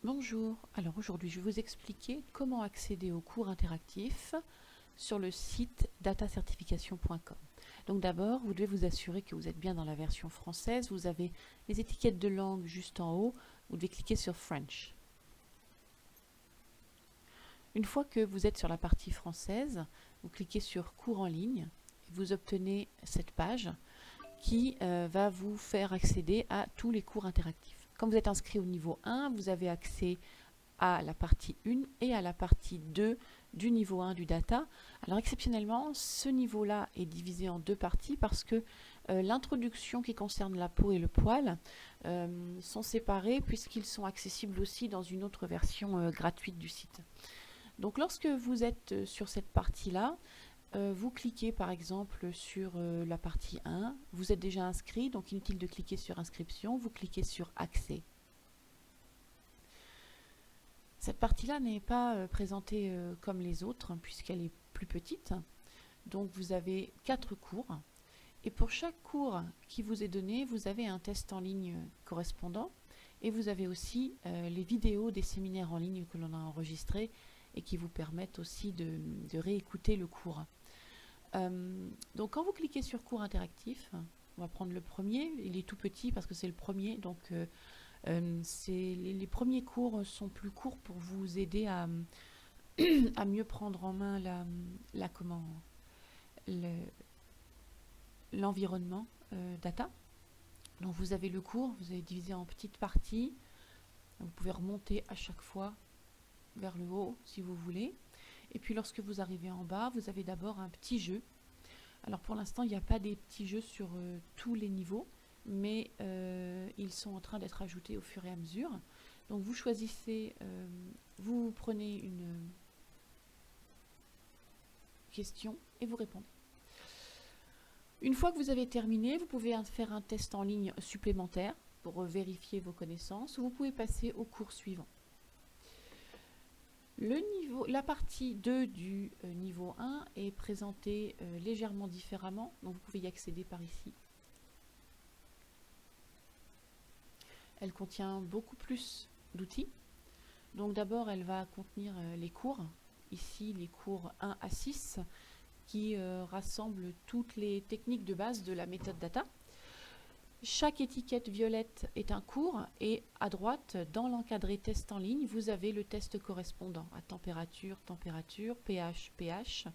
Bonjour, alors aujourd'hui je vais vous expliquer comment accéder aux cours interactifs sur le site datacertification.com. Donc d'abord, vous devez vous assurer que vous êtes bien dans la version française. Vous avez les étiquettes de langue juste en haut. Vous devez cliquer sur French. Une fois que vous êtes sur la partie française, vous cliquez sur cours en ligne et vous obtenez cette page qui va vous faire accéder à tous les cours interactifs. Quand vous êtes inscrit au niveau 1, vous avez accès à la partie 1 et à la partie 2 du niveau 1 du data. Alors exceptionnellement, ce niveau-là est divisé en deux parties parce que l'introduction qui concerne la peau et le poil sont séparés puisqu'ils sont accessibles aussi dans une autre version gratuite du site. Donc lorsque vous êtes sur cette partie-là, vous cliquez par exemple sur la partie 1, vous êtes déjà inscrit, donc inutile de cliquer sur inscription, vous cliquez sur accès. Cette partie-là n'est pas présentée comme les autres puisqu'elle est plus petite. Donc vous avez 4 cours et pour chaque cours qui vous est donné, vous avez un test en ligne correspondant et vous avez aussi les vidéos des séminaires en ligne que l'on a enregistrés et qui vous permettent aussi de réécouter le cours. Donc quand vous cliquez sur cours interactif, on va prendre le premier, il est tout petit parce que c'est le premier, donc les premiers cours sont plus courts pour vous aider à mieux prendre en main l'environnement data. Donc vous avez le cours, vous avez divisé en petites parties, vous pouvez remonter à chaque fois vers le haut si vous voulez. Et puis lorsque vous arrivez en bas, vous avez d'abord un petit jeu. Alors pour l'instant, il n'y a pas des petits jeux sur tous les niveaux, mais ils sont en train d'être ajoutés au fur et à mesure. Donc vous choisissez, vous prenez une question et vous répondez. Une fois que vous avez terminé, vous pouvez faire un test en ligne supplémentaire pour vérifier vos connaissances, ou vous pouvez passer au cours suivant. La partie 2 du niveau 1 est présentée légèrement différemment, donc vous pouvez y accéder par ici. Elle contient beaucoup plus d'outils. Donc d'abord, elle va contenir les cours, ici les cours 1 à 6, qui rassemblent toutes les techniques de base de la méthode data. Chaque étiquette violette est un cours et à droite, dans l'encadré test en ligne, vous avez le test correspondant à température, pH, pH.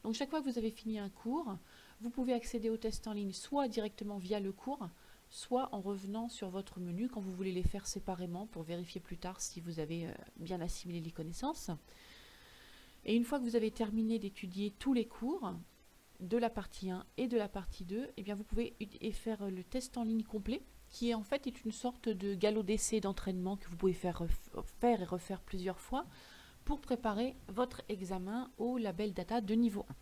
Donc chaque fois que vous avez fini un cours, vous pouvez accéder au test en ligne soit directement via le cours, soit en revenant sur votre menu quand vous voulez les faire séparément pour vérifier plus tard si vous avez bien assimilé les connaissances. Et une fois que vous avez terminé d'étudier tous les cours, de la partie 1 et de la partie 2, eh bien vous pouvez faire le test en ligne complet, qui est en fait une sorte de galop d'essai d'entraînement que vous pouvez faire et refaire plusieurs fois pour préparer votre examen au label data de niveau 1.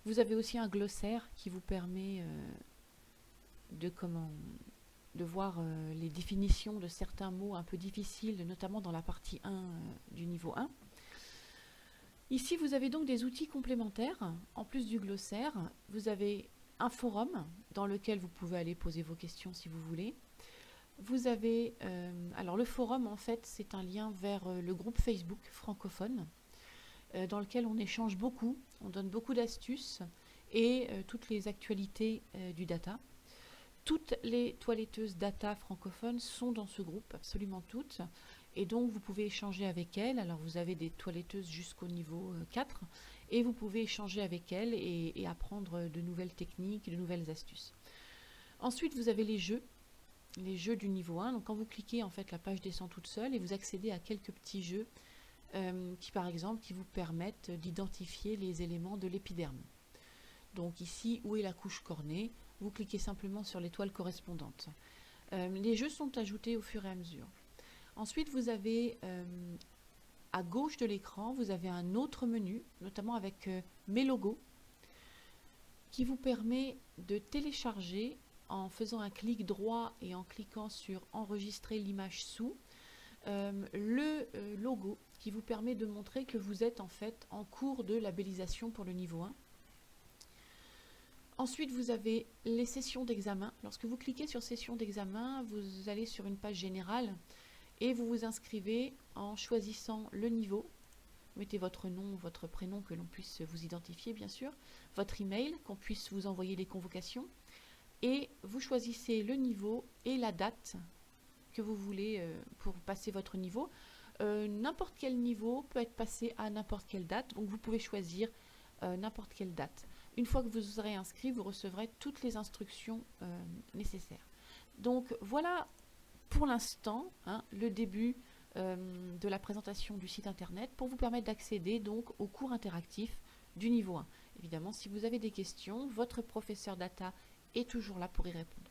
Vous avez aussi un glossaire qui vous permet de voir les définitions de certains mots un peu difficiles, notamment dans la partie 1 du niveau 1. Ici, vous avez donc des outils complémentaires. En plus du glossaire, vous avez un forum dans lequel vous pouvez aller poser vos questions si vous voulez. Vous avez, alors le forum, en fait, c'est un lien vers le groupe Facebook francophone dans lequel on échange beaucoup, on donne beaucoup d'astuces et toutes les actualités du data. Toutes les toiletteuses data francophones sont dans ce groupe, absolument toutes. Et donc, vous pouvez échanger avec elles. Alors, vous avez des toiletteuses jusqu'au niveau 4. Et vous pouvez échanger avec elles et apprendre de nouvelles techniques, de nouvelles astuces. Ensuite, vous avez les jeux du niveau 1. Donc, quand vous cliquez, en fait, la page descend toute seule et vous accédez à quelques petits jeux qui, par exemple, qui vous permettent d'identifier les éléments de l'épiderme. Donc, ici, où est la couche cornée? Vous cliquez simplement sur l'étoile correspondante. Les jeux sont ajoutés au fur et à mesure. Ensuite, vous avez à gauche de l'écran, vous avez un autre menu, notamment avec mes logos, qui vous permet de télécharger en faisant un clic droit et en cliquant sur enregistrer l'image sous, le logo qui vous permet de montrer que vous êtes en fait en cours de labellisation pour le niveau 1. Ensuite, vous avez les sessions d'examen. Lorsque vous cliquez sur session d'examen, vous allez sur une page générale et vous vous inscrivez en choisissant le niveau. Mettez votre nom, votre prénom, que l'on puisse vous identifier bien sûr, votre email, qu'on puisse vous envoyer les convocations, et vous choisissez le niveau et la date que vous voulez pour passer votre niveau. N'importe quel niveau peut être passé à n'importe quelle date, donc vous pouvez choisir n'importe quelle date. Une fois que vous vous aurez inscrit, vous recevrez toutes les instructions nécessaires. Donc voilà pour l'instant le début de la présentation du site internet pour vous permettre d'accéder donc au cours interactif du niveau 1. Évidemment, si vous avez des questions, votre professeur data est toujours là pour y répondre.